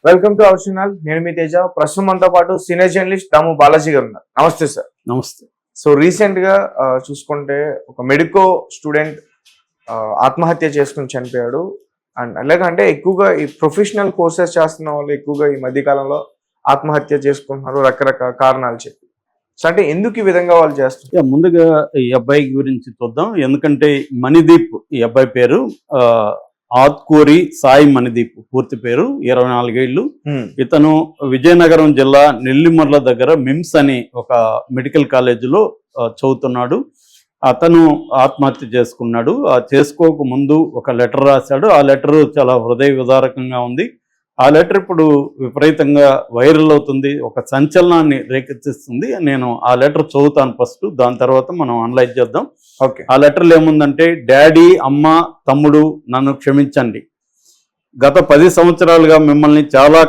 Welcome to our channel. నేను మీ తేజ. ప్రస్తుతం మనతో పాటు సీనియర్ జర్నలిస్ట్ దాము బాలాజీ గారు ఉన్నారు. నమస్తే సార్. నమస్తే. సో రీసెంట్ గా చూసుకుంటే ఒక మెడికో స్టూడెంట్ ఆత్మహత్య చేసుకుని చనిపోయాడు. అండ్ అలాగంటే ఎక్కువగా ఈ ప్రొఫెషనల్ కోర్సెస్ చేస్తున్న వాళ్ళు ఎక్కువగా ఈ మధ్య కాలంలో ఆత్మహత్య చేసుకుంటున్నారు రకరకాల కారణాలు చెప్పి. సో అంటే ఎందుకు ఈ విధంగా వాళ్ళు చేస్తున్నారు? ముందుగా ఈ అబ్బాయి గురించి చూద్దాం. ఎందుకంటే మణిదీప్ ఈ అబ్బాయి పేరు ఆత్కూరి సాయి మణిదీప్, పూర్తి పేరు. 24 ఏళ్ళు. ఇతను విజయనగరం జిల్లా నెల్లిమర్ల దగ్గర మిమ్స్ అని ఒక మెడికల్ కాలేజీలో చదువుతున్నాడు. అతను ఆత్మహత్య చేసుకున్నాడు. చేసుకోక ముందు ఒక లెటర్ రాశాడు. ఆ లెటర్ చాలా హృదయ విదారకంగా ఉంది. ఆ లెటర్ ఇప్పుడు విపరీతంగా వైరల్ అవుతుంది, ఒక సంచలనాన్ని రేకెత్తిస్తుంది. నేను ఆ లెటర్ చదువుతాను ఫస్ట్, దాని తర్వాత మనం అనలైజ్ చేద్దాం. ఓకే. ఆ లెటర్లో ఏముందంటే, డాడీ, అమ్మ, తమ్ముడు, నన్ను క్షమించండి. గత 10 సంవత్సరాలుగా మిమ్మల్ని చాలా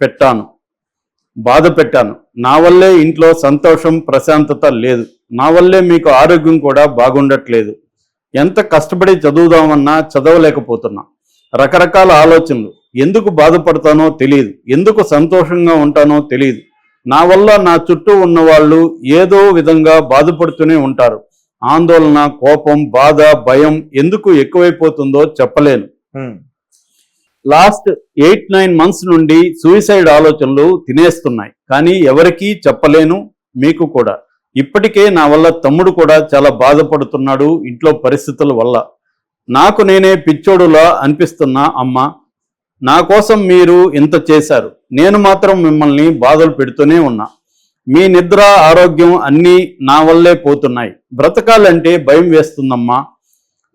పెట్టాను, బాధ పెట్టాను. నా వల్లే ఇంట్లో సంతోషం, ప్రశాంతత లేదు. నా వల్లే మీకు ఆరోగ్యం కూడా బాగుండట్లేదు. ఎంత కష్టపడి చదువుదామన్నా చదవలేకపోతున్నా. రకరకాల ఆలోచనలు. ఎందుకు బాధపడతానో తెలియదు, ఎందుకు సంతోషంగా ఉంటానో తెలియదు. నా వల్ల నా చుట్టూ ఉన్న వాళ్ళు ఏదో విధంగా బాధపడుతూనే ఉంటారు. ఆందోళన, కోపం, బాధ, భయం ఎందుకు ఎక్కువైపోతుందో చెప్పలేను. లాస్ట్ 8-9 మంత్స్ నుండి సూసైడ్ ఆలోచనలు తినేస్తున్నాయి, కానీ ఎవరికీ చెప్పలేను, మీకు కూడా. ఇప్పటికే నా వల్ల తమ్ముడు కూడా చాలా బాధపడుతున్నాడు ఇంట్లో పరిస్థితుల వల్ల. నాకు నేనే పిచ్చోడులా అనిపిస్తున్నా. అమ్మ, నా కోసం మీరు ఇంత చేశారు, నేను మాత్రం మిమ్మల్ని బాధలు పెడుతూనే ఉన్నా. మీ నిద్ర, ఆరోగ్యం అన్నీ నా వల్లే పోతున్నాయి. బ్రతకాలంటే భయం వేస్తుందమ్మా.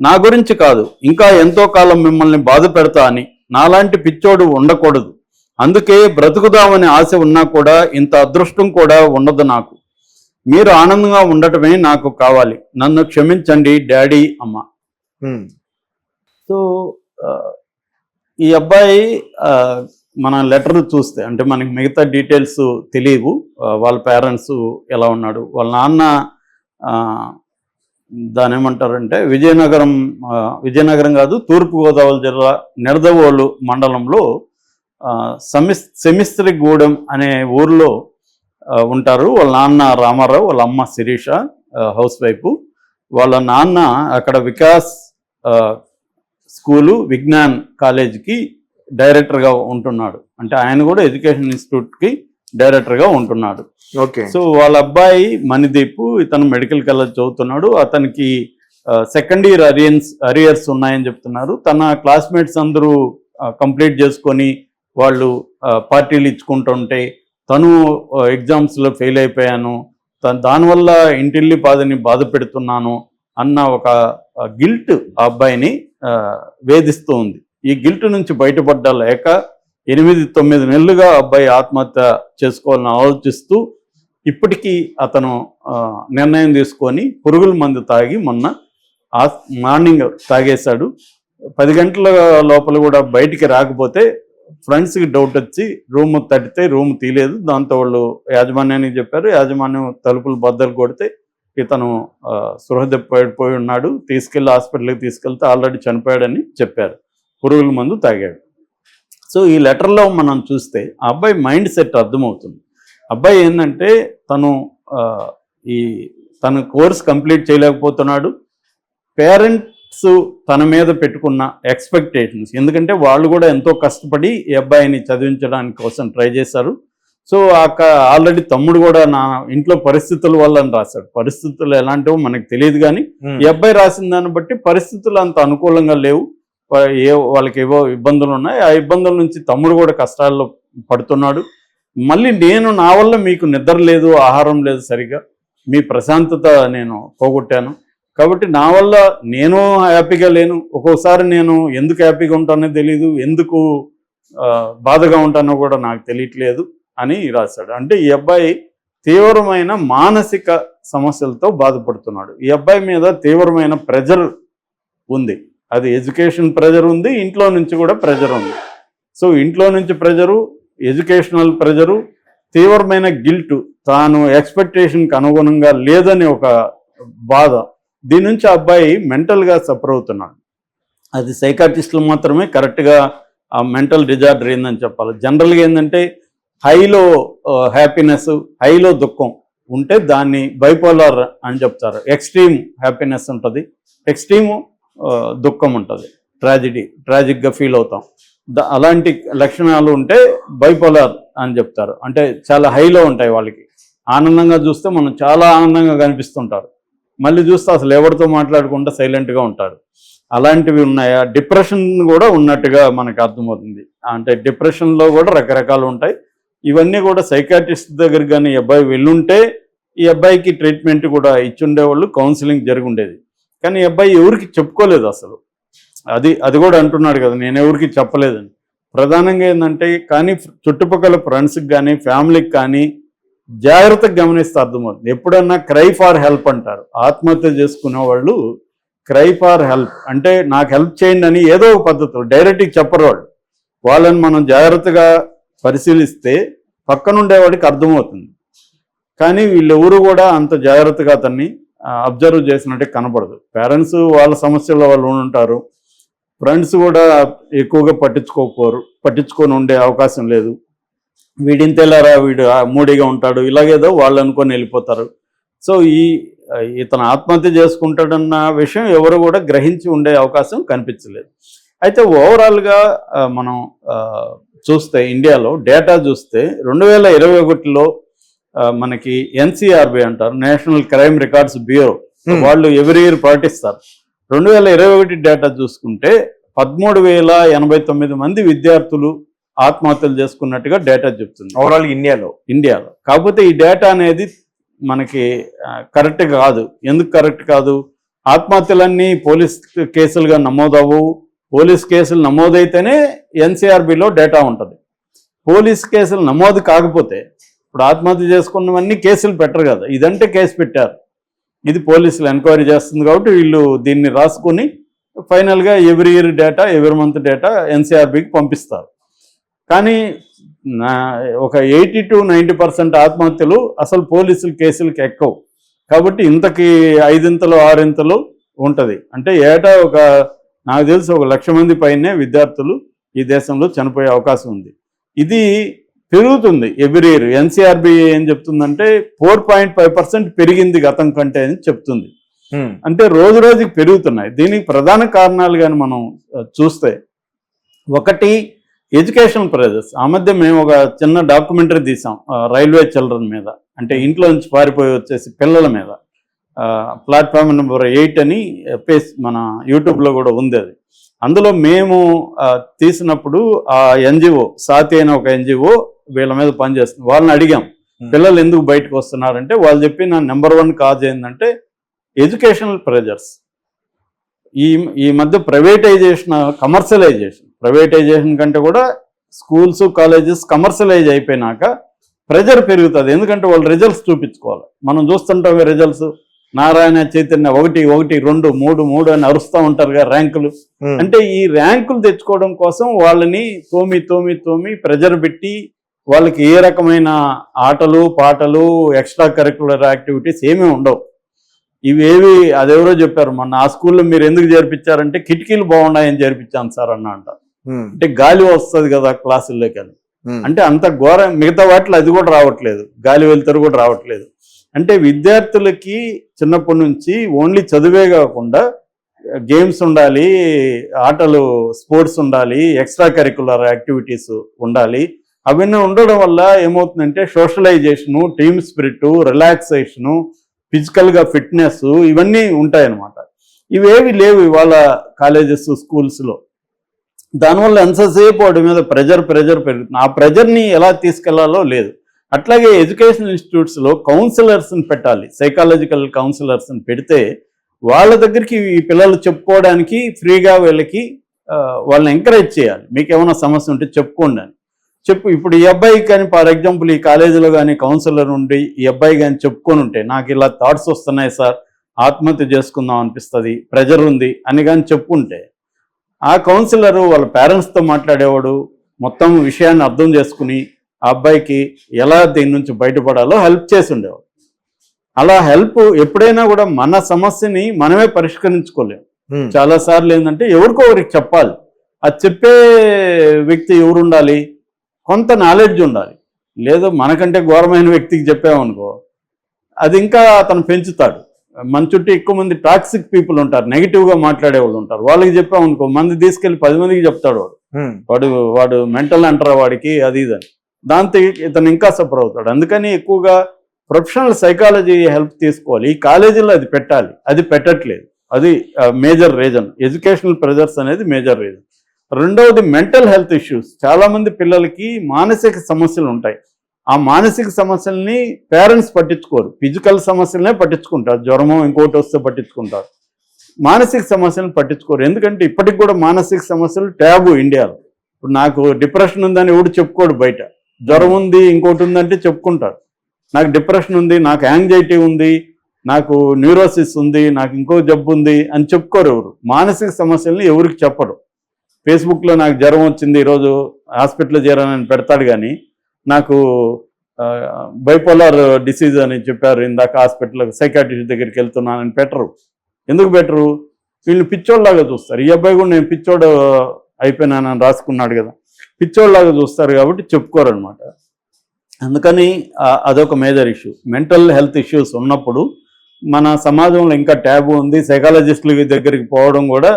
నా గురించి కాదు, ఇంకా ఎంతో కాలం మిమ్మల్ని బాధ పెడతా అని. నాలాంటి పిచ్చోడు ఉండకూడదు. అందుకే బ్రతుకుదామని ఆశ ఉన్నా కూడా ఇంత అదృష్టం కూడా ఉండదు నాకు. మీరు ఆనందంగా ఉండటమే నాకు కావాలి. నన్ను క్షమించండి డాడీ, అమ్మ. సో ఈ అబ్బాయి మన లెటర్ చూస్తే, అంటే మనకి మిగతా డీటెయిల్స్ తెలియవు. వాళ్ళ పేరెంట్స్ ఎలా ఉన్నాడు, వాళ్ళ నాన్న దాని ఏమంటారంటే విజయనగరం కాదు, తూర్పుగోదావరి జిల్లా నిడదవోలు మండలంలో సెమిస్త్రిగూడెం అనే ఊర్లో ఉంటారు. వాళ్ళ నాన్న రామారావు, వాళ్ళ అమ్మ శిరీష, హౌస్ వైఫ్. వాళ్ళ నాన్న అక్కడ వికాస్ స్కూలు, విజ్ఞాన్ కాలేజీకి డైరెక్టర్గా ఉంటున్నాడు. అంటే ఆయన కూడా ఎడ్యుకేషన్ ఇన్స్టిట్యూట్కి డైరెక్టర్గా ఉంటున్నాడు. ఓకే. సో వాళ్ళ అబ్బాయి మణిదీప్, ఇతను మెడికల్ కాలేజ్ చదువుతున్నాడు. అతనికి సెకండ్ ఇయర్ అరియర్స్ ఉన్నాయని చెప్తున్నారు. తన క్లాస్మేట్స్ అందరూ కంప్లీట్ చేసుకొని వాళ్ళు పార్టీలు ఇచ్చుకుంటుంటే తను ఎగ్జామ్స్లో ఫెయిల్ అయిపోయాను, దానివల్ల ఇంటిల్లి పాదని బాధ పెడుతున్నాను అన్న ఒక గిల్ట్ ఆ అబ్బాయిని వేధిస్తూ ఉంది. ఈ గిల్ట్ నుంచి బయటపడ్డలేక 8-9 నెలలుగా అబ్బాయి ఆత్మహత్య చేసుకోవాలని ఆలోచిస్తూ ఇప్పటికీ అతను నిర్ణయం తీసుకొని పురుగుల మందు తాగి మొన్న మార్నింగ్ తాగేశాడు. 10 గంటల లోపల కూడా బయటికి రాకపోతే ఫ్రెండ్స్కి డౌట్ వచ్చి రూమ్ తట్టితే రూమ్ తీయలేదు. దాంతో వాళ్ళు యాజమాన్యానికి చెప్పారు. యాజమాన్యం తలుపులు బద్దలు కొడితే ఇతను స్పృహ పడిపోయి ఉన్నాడు. తీసుకెళ్లి హాస్పిటల్కి తీసుకెళ్తే ఆల్రెడీ చనిపోయాడని చెప్పారు. పురుగుల మందు తాగాడు. సో ఈ లెటర్లో మనం చూస్తే ఆ అబ్బాయి మైండ్ సెట్ అర్థమవుతుంది. అబ్బాయి ఏంటంటే తన కోర్స్ కంప్లీట్ చేయలేకపోతున్నాడు. పేరెంట్స్ తన మీద పెట్టుకున్న ఎక్స్పెక్టేషన్స్, ఎందుకంటే వాళ్ళు కూడా ఎంతో కష్టపడి ఈ అబ్బాయిని చదివించడానికి కోసం ట్రై చేశారు. సో ఆల్రెడీ తమ్ముడు కూడా నా ఇంట్లో పరిస్థితుల వల్ల అని రాశాడు. పరిస్థితులు ఎలాంటివో మనకు తెలియదు, కానీ ఈ అబ్బాయి రాసిన దాన్ని బట్టి పరిస్థితులు అంత అనుకూలంగా లేవు. వాళ్ళకి ఏవో ఇబ్బందులు ఉన్నాయి. ఆ ఇబ్బందుల నుంచి తమ్ముడు కూడా కష్టాల్లో పడుతున్నాడు. మళ్ళీ నా వల్ల మీకు నిద్ర లేదు, ఆహారం లేదు సరిగా, మీ ప్రశాంతత నేను పోగొట్టాను. కాబట్టి నా వల్ల నేను హ్యాపీగా లేను. ఒక్కోసారి నేను ఎందుకు హ్యాపీగా ఉంటానో తెలియదు, ఎందుకు బాధగా ఉంటానో కూడా నాకు తెలియట్లేదు అని రాశాడు. అంటే ఈ అబ్బాయి తీవ్రమైన మానసిక సమస్యలతో బాధపడుతున్నాడు. ఈ అబ్బాయి మీద తీవ్రమైన ప్రెజర్ ఉంది. అది ఎడ్యుకేషన్ ప్రెజర్ ఉంది, ఇంట్లో నుంచి కూడా ప్రెజర్ ఉంది. సో ఇంట్లో నుంచి ప్రెజరు, ఎడ్యుకేషనల్ ప్రెజరు, తీవ్రమైన గిల్ట్, తాను ఎక్స్పెక్టేషన్కి అనుగుణంగా లేదని ఒక బాధ. దీని నుంచి అబ్బాయి మెంటల్గా సఫర్ అవుతున్నాడు. అది సైకాట్రిస్టులు మాత్రమే కరెక్ట్గా ఆ మెంటల్ డిజార్డర్ ఏందని చెప్పాలి. జనరల్గా ఏంటంటే హైలో హ్యాపీనెస్, హైలో దుఃఖం ఉంటే దాన్ని బైపోలార్ అని చెప్తారు. ఎక్స్ట్రీమ్ హ్యాపీనెస్ ఉంటుంది, ఎక్స్ట్రీమ్ దుఃఖం ఉంటుంది, ట్రాజిక్గా ఫీల్ అవుతాం. అలాంటి లక్షణాలు ఉంటే బైపోలార్ అని చెప్తారు. అంటే చాలా హైలో ఉంటాయి వాళ్ళకి. ఆనందంగా చూస్తే మనం చాలా ఆనందంగా కనిపిస్తుంటారు, మళ్ళీ చూస్తే అసలు ఎవరితో మాట్లాడకుండా సైలెంట్గా ఉంటారు. అలాంటివి ఉన్నాయా? డిప్రెషన్ కూడా ఉన్నట్టుగా మనకు అర్థమవుతుంది. అంటే డిప్రెషన్లో కూడా రకరకాలు ఉంటాయి. ఇవన్నీ కూడా సైకాట్రిస్ట్ దగ్గర కానీ ఈ అబ్బాయి వెళ్ళుంటే ఈ అబ్బాయికి ట్రీట్మెంట్ కూడా ఇచ్చుండేవాళ్ళు, కౌన్సిలింగ్ జరిగి ఉండేది. కానీ ఈ అబ్బాయి ఎవరికి చెప్పుకోలేదు అసలు. అది కూడా అంటున్నాడు కదా, నేను ఎవరికి చెప్పలేదని. ప్రధానంగా ఏంటంటే కానీ చుట్టుపక్కల ఫ్రెండ్స్కి కానీ ఫ్యామిలీకి కానీ జాగ్రత్తగా గమనిస్తే అర్థమవుతుంది. ఎప్పుడన్నా క్రై ఫార్ హెల్ప్ అంటారు. ఆత్మహత్య చేసుకునే వాళ్ళు క్రై ఫార్ హెల్ప్ అంటే నాకు హెల్ప్ చేయండి అని ఏదో ఒక పద్ధతిలో డైరెక్ట్గా చెప్పరు వాళ్ళు. వాళ్ళని మనం జాగ్రత్తగా పరిశీలిస్తే పక్కనుండేవాడికి అర్థమవుతుంది. కానీ వీళ్ళెవరు కూడా అంత జాగ్రత్తగా అతన్ని అబ్జర్వ్ చేసినట్టే కనపడదు. పేరెంట్స్ వాళ్ళ సమస్యల్లో వాళ్ళు ఉంటారు, ఫ్రెండ్స్ కూడా ఎక్కువగా పట్టించుకొని ఉండే అవకాశం లేదు. వీడింతేలారా, వీడు మూడీగా ఉంటాడు, ఇలాగేదో వాళ్ళు అనుకొని వెళ్ళిపోతారు. సో ఇతను ఆత్మహత్య చేసుకుంటాడన్న విషయం ఎవరు కూడా గ్రహించి ఉండే అవకాశం కనిపించలేదు. అయితే ఓవరాల్గా మనం చూస్తే ఇండియాలో డేటా చూస్తే 2021లో మనకి NCRB అంటారు, నేషనల్ క్రైమ్ రికార్డ్స్ బ్యూరో, వాళ్ళు ఎవ్రీ ఇయర్ పాటిస్తారు. 2021 డేటా చూసుకుంటే 13,089 మంది విద్యార్థులు ఆత్మహత్యలు చేసుకున్నట్టుగా డేటా చెప్తుంది ఓవరాల్ ఇండియాలో. కాకపోతే ఈ డేటా అనేది మనకి కరెక్ట్ కాదు. ఎందుకు కరెక్ట్ కాదు? ఆత్మహత్యలన్నీ పోలీస్ కేసులుగా నమోదవు. పోలీస్ కేసులు నమోదైతేనే NCRBలో డేటా ఉంటుంది. పోలీస్ కేసులు నమోదు కాకపోతే, ఇప్పుడు ఆత్మహత్య చేసుకున్నవన్నీ కేసులు పెట్టరు కదా, ఇదంటే కేసు పెట్టారు, ఇది పోలీసులు ఎంక్వైరీ చేస్తుంది కాబట్టి వీళ్ళు దీన్ని రాసుకొని ఫైనల్గా every year data, every month data NCRBకి పంపిస్తారు. కానీ ఒక 80 to 90% ఆత్మహత్యలు అసలు పోలీసుల కేసులకి ఎక్కువ. కాబట్టి ఇంతకి 5 6 ఉంటుంది. అంటే ఏటా నాకు తెలిసి 1,00,000 మంది పైనే విద్యార్థులు ఈ దేశంలో చనిపోయే అవకాశం ఉంది. ఇది పెరుగుతుంది ఎవ్రీ ఇయర్. NCRB ఏం చెప్తుందంటే 4.5% పెరిగింది గతం కంటే అని చెప్తుంది. అంటే రోజు రోజుకి పెరుగుతున్నాయి. దీనికి ప్రధాన కారణాలు కానీ మనం చూస్తే, ఒకటి ఎడ్యుకేషన్ ప్రెజర్స్. ఆ మధ్య మేము ఒక చిన్న డాక్యుమెంటరీ తీసాం రైల్వే చిల్డ్రన్ మీద, అంటే ఇంట్లో నుంచి పారిపోయి వచ్చేసి పిల్లల మీద. ప్లాట్ఫామ్ నెంబర్ 8 అని మన యూట్యూబ్లో కూడా ఉంది అది. అందులో మేము తీసినప్పుడు ఆ NGO సాతి అయిన ఒక NGO వీళ్ళ మీద పనిచేస్తుంది. వాళ్ళని అడిగాం, పిల్లలు ఎందుకు బయటకు వస్తున్నారంటే వాళ్ళు చెప్పిన నెంబర్ 1 కాజ్ ఏంటంటే ఎడ్యుకేషనల్ ప్రెజర్స్. ఈ మధ్య ప్రైవేటైజేషన్ కంటే కూడా స్కూల్స్ కాలేజెస్ కమర్షియలైజ్ అయిపోయినాక ప్రెజర్ పెరుగుతుంది. ఎందుకంటే వాళ్ళు రిజల్ట్స్ చూపించుకోవాలి. మనం చూస్తుంటాం రిజల్ట్స్, నారాయణ చైతన్య 1 1 2 3 3 అని అరుస్తూ ఉంటారుగా ర్యాంకులు. అంటే ఈ ర్యాంకులు తెచ్చుకోవడం కోసం వాళ్ళని తోమి ప్రెజర్ పెట్టి వాళ్ళకి ఏ రకమైన ఆటలు పాటలు ఎక్స్ట్రా కరిక్యులర్ యాక్టివిటీస్ ఏమీ ఉండవు. ఇవేవి అదెవరో చెప్పారు మొన్న, ఆ స్కూల్లో మీరు ఎందుకు చేర్పించారంటే కిటికీలు బాగున్నాయని చేర్పించాను సార్ అంట. అంటే గాలి వస్తుంది కదా క్లాసుల్లోకి అని. అంటే అంత ఘోరం. మిగతా వాటిలో అది కూడా రావట్లేదు, గాలి వెలుతురు కూడా రావట్లేదు. అంటే విద్యార్థులకి చిన్నప్పటి నుంచి ఓన్లీ చదువే కాకుండా గేమ్స్ ఉండాలి, ఆటలు స్పోర్ట్స్ ఉండాలి, ఎక్స్ట్రా కరిక్యులర్ యాక్టివిటీస్ ఉండాలి. అవన్నీ ఉండడం వల్ల ఏమవుతుందంటే సోషలైజేషను, టీమ్ స్పిరిట్, రిలాక్సేషను, ఫిజికల్గా ఫిట్నెస్ ఇవన్నీ ఉంటాయన్నమాట. ఇవేవి లేవు ఇవాళ కాలేజెస్ స్కూల్స్లో. దానివల్ల ఎంతసేపు వాడి మీద ప్రెజర్ పెరుగుతుంది. ఆ ప్రెజర్ని ఎలా తీసుకెళ్లాలో లేదు. అట్లాగే ఎడ్యుకేషన్ ఇన్స్టిట్యూట్స్లో కౌన్సిలర్స్ని పెట్టాలి, సైకాలజికల్ కౌన్సిలర్స్ని పెడితే వాళ్ళ దగ్గరికి ఈ పిల్లలు చెప్పుకోవడానికి ఫ్రీగా వాళ్ళని ఎంకరేజ్ చేయాలి. మీకు ఏమైనా సమస్య ఉంటే చెప్పుకోండి అని ఇప్పుడు ఈ అబ్బాయి కానీ ఫర్ ఎగ్జాంపుల్ ఈ కాలేజీలో కానీ కౌన్సిలర్ ఉండి ఈ అబ్బాయి కానీ చెప్పుకొని ఉంటే, నాకు ఇలా థాట్స్ వస్తున్నాయి సార్, ఆత్మహత్య చేసుకుందాం అనిపిస్తుంది, ప్రెజర్ ఉంది అని కానీ చెప్పుంటే, ఆ కౌన్సిలరు వాళ్ళ పేరెంట్స్తో మాట్లాడేవాడు, మొత్తం విషయాన్ని అర్థం చేసుకుని ఆ అబ్బాయికి ఎలా దీని నుంచి బయటపడాలో హెల్ప్ చేసి ఉండేవాడు. అలా హెల్ప్ ఎప్పుడైనా కూడా మన సమస్యని మనమే పరిష్కరించుకోలేము. చాలాసార్లు ఏంటంటే ఎవరికో ఒకరికి చెప్పాలి. అది చెప్పే వ్యక్తి ఎవరు ఉండాలి? కొంత నాలెడ్జ్ ఉండాలి. లేదు మనకంటే ఘోరమైన వ్యక్తికి చెప్పామనుకో, అది ఇంకా అతను పెంచుతాడు. మన చుట్టూ ఎక్కువ మంది టాక్సిక్ పీపుల్ ఉంటారు, నెగిటివ్గా మాట్లాడే వాళ్ళు ఉంటారు. వాళ్ళకి చెప్పామనుకో, మంది తీసుకెళ్ళి 10 మందికి చెప్తాడు వాడు మెంటల్ అంటారా వాడికి, అది ఇదని. దాంతో ఇతను ఇంకా సఫర్ అవుతాడు. అందుకని ఎక్కువగా ప్రొఫెషనల్ సైకాలజీ హెల్ప్ తీసుకోవాలి. ఈ కాలేజీలో అది పెట్టాలి, అది పెట్టట్లేదు. అది మేజర్ రీజన్. ఎడ్యుకేషనల్ ప్రెజర్స్ అనేది మేజర్ రీజన్. రెండవది మెంటల్ హెల్త్ ఇష్యూస్. చాలామంది పిల్లలకి మానసిక సమస్యలు ఉంటాయి. ఆ మానసిక సమస్యల్ని పేరెంట్స్ పట్టించుకోరు. ఫిజికల్ సమస్యలనే పట్టించుకుంటారు, జ్వరమో ఇంకోటి వస్తే పట్టించుకుంటారు, మానసిక సమస్యలను పట్టించుకోరు. ఎందుకంటే ఇప్పటికి కూడా మానసిక సమస్యలు ట్యాబు ఇండియాలో. ఇప్పుడు నాకు డిప్రెషన్ ఉందని ఎవడు చెప్పుకోడు బయట. జ్వరం ఉంది ఇంకోటి ఉందంటే చెప్పుకుంటారు. నాకు డిప్రెషన్ ఉంది, నాకు యాంగ్జైటీ ఉంది, నాకు న్యూరోసిస్ ఉంది, నాకు ఇంకో జబ్బు ఉంది అని చెప్పుకోరు ఎవరు. మానసిక సమస్యల్ని ఎవరికి చెప్పరు. ఫేస్బుక్లో నాకు జ్వరం వచ్చింది ఈరోజు హాస్పిటల్లో చేరానని పెడతాడు, కానీ నాకు బైపోలార్ డిసీజ్ అని చెప్పారు ఇందాక హాస్పిటల్ సైకాట్రిస్ట్ దగ్గరికి వెళ్తున్నానని పెట్టరు. ఎందుకు పెట్టరు? వీళ్ళు పిచ్చోళ్ళలాగా చూస్తారు. ఈ అబ్బాయి కూడా నేను పిచ్చోడు అయిపోయినానని రాసుకున్నాడు కదా, పిచ్చోళ్ళలాగా చూస్తారు కాబట్టి చెప్పుకోరు అనమాట. అందుకని అదొక major issue. Mental health issues ఉన్నప్పుడు మన సమాజంలో ఇంకా ట్యాబు ఉంది. సైకాలజిస్టుల దగ్గరికి పోవడం కూడా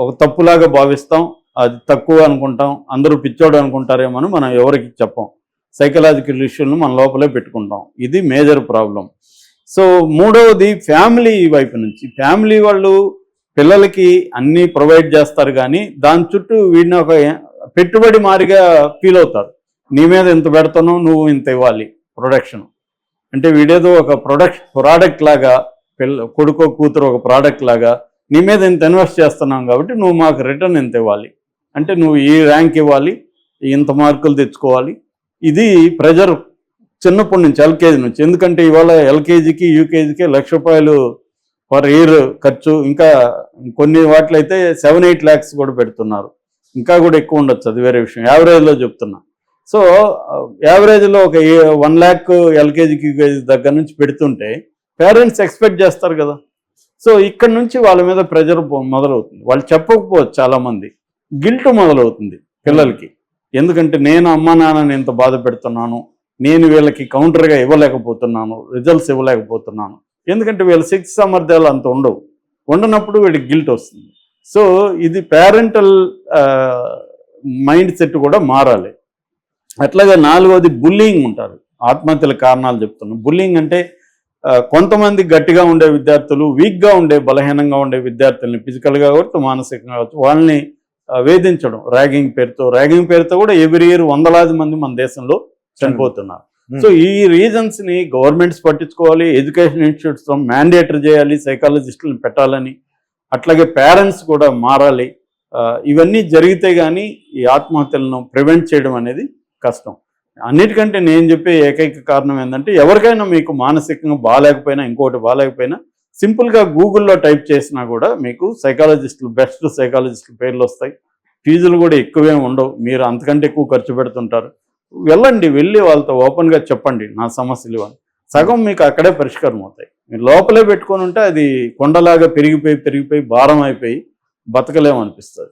ఒక తప్పులాగా భావిస్తాం, అది తక్కువ అనుకుంటాం, అందరూ పిచ్చోడు అనుకుంటారేమో అని మనం ఎవరికి చెప్పం. సైకలాజికల్ ఇష్యూలను మన లోపలే పెట్టుకుంటాం. ఇది మేజర్ ప్రాబ్లం. సో మూడవది ఫ్యామిలీ వైపు నుంచి. ఫ్యామిలీ వాళ్ళు పిల్లలకి అన్నీ ప్రొవైడ్ చేస్తారు, కానీ దాని చుట్టూ వీడిని ఒక పెట్టుబడి మారిగా ఫీల్ అవుతారు. నీ మీద ఇంత పెడతాను, నువ్వు ఇంత ఇవ్వాలి. ప్రొడక్షన్ అంటే వీడేదో ఒక ప్రోడక్ట్ లాగా, కొడుకో కూతురు ఒక ప్రోడక్ట్ లాగా నీ మీద ఇంత ఇన్వెస్ట్ చేస్తున్నాం కాబట్టి నువ్వు మాకు రిటర్న్ ఇంత ఇవ్వాలి, అంటే నువ్వు ఈ ర్యాంక్ ఇవ్వాలి, ఇంత మార్కులు తెచ్చుకోవాలి. ఇది ప్రెజర్ చిన్నప్పటి నుంచి, ఎల్కేజీ నుంచి. ఎందుకంటే ఇవాళ ఎల్కేజీకి యూకేజీకి ₹1,00,000 పర్ ఇయర్ ఖర్చు. ఇంకా కొన్ని వాటిలో అయితే 7-8 lakhs కూడా పెడుతున్నారు. ఇంకా కూడా ఎక్కువ ఉండొచ్చు, అది వేరే విషయం. యావరేజ్లో చెప్తున్నా. సో యావరేజ్లో ఒక 1 lakh ఎల్కేజీకి యూకేజీ దగ్గర నుంచి పెడుతుంటే పేరెంట్స్ ఎక్స్పెక్ట్ చేస్తారు కదా. సో ఇక్కడ నుంచి వాళ్ళ మీద ప్రెజర్ మొదలవుతుంది. వాళ్ళు చెప్పకపోవచ్చు, చాలామంది గిల్ట్ మొదలవుతుంది పిల్లలకి. ఎందుకంటే నేను అమ్మా నాన్నని ఎంత బాధ పెడుతున్నాను, నేను వీళ్ళకి కౌంటర్గా ఇవ్వలేకపోతున్నాను, రిజల్ట్స్ ఇవ్వలేకపోతున్నాను. ఎందుకంటే వీళ్ళ శక్తి సామర్థ్యాలు అంత ఉండనప్పుడు వీళ్ళకి గిల్ట్ వస్తుంది. సో ఇది పేరెంటల్ మైండ్ సెట్ కూడా మారాలి. అట్లాగే నాలుగవది బుల్లింగ్ ఉంటారు. ఆత్మహత్యల కారణాలు చెప్తున్నాను. బుల్లింగ్ అంటే కొంతమంది గట్టిగా ఉండే విద్యార్థులు, వీక్గా ఉండే, బలహీనంగా ఉండే విద్యార్థుల్ని ఫిజికల్గా కావచ్చు, మానసికంగా కావచ్చు, వాళ్ళని వేధించడం ర్యాగింగ్ పేరుతో కూడా ఎవ్రీ ఇయర్ వందలాది మంది మన దేశంలో చనిపోతున్నారు. సో ఈ రీజన్స్ని గవర్నమెంట్స్ పట్టించుకోవాలి, ఎడ్యుకేషన్ ఇన్స్టిట్యూట్స్ మ్యాండేటరీ చేయాలి, సైకాలజిస్టులను పెట్టాలని, అట్లాగే పేరెంట్స్ కూడా మారాలి. ఇవన్నీ జరిగితే కానీ ఈ ఆత్మహత్యలను ప్రివెంట్ చేయడం అనేది కష్టం. అన్నిటికంటే నేను చెప్పే ఏకైక కారణం ఏంటంటే, ఎవరికైనా మీకు మానసికంగా బాగాలేకపోయినా, ఇంకోటి బాగాలేకపోయినా, సింపుల్గా గూగుల్లో టైప్ చేసినా కూడా మీకు సైకాలజిస్టులు, బెస్ట్ సైకాలజిస్టుల పేర్లు వస్తాయి. ఫీజులు కూడా ఎక్కువేం ఉండవు, మీరు అంతకంటే ఎక్కువ ఖర్చు పెడుతుంటారు. వెళ్ళి వాళ్ళతో ఓపెన్గా చెప్పండి నా సమస్యలు అని. సగం మీకు అక్కడే పరిష్కారం అవుతాయి. మీరు లోపలే పెట్టుకొని ఉంటే అది కొండలాగా పెరిగిపోయి భారం అయిపోయి బతకలేమనిపిస్తుంది.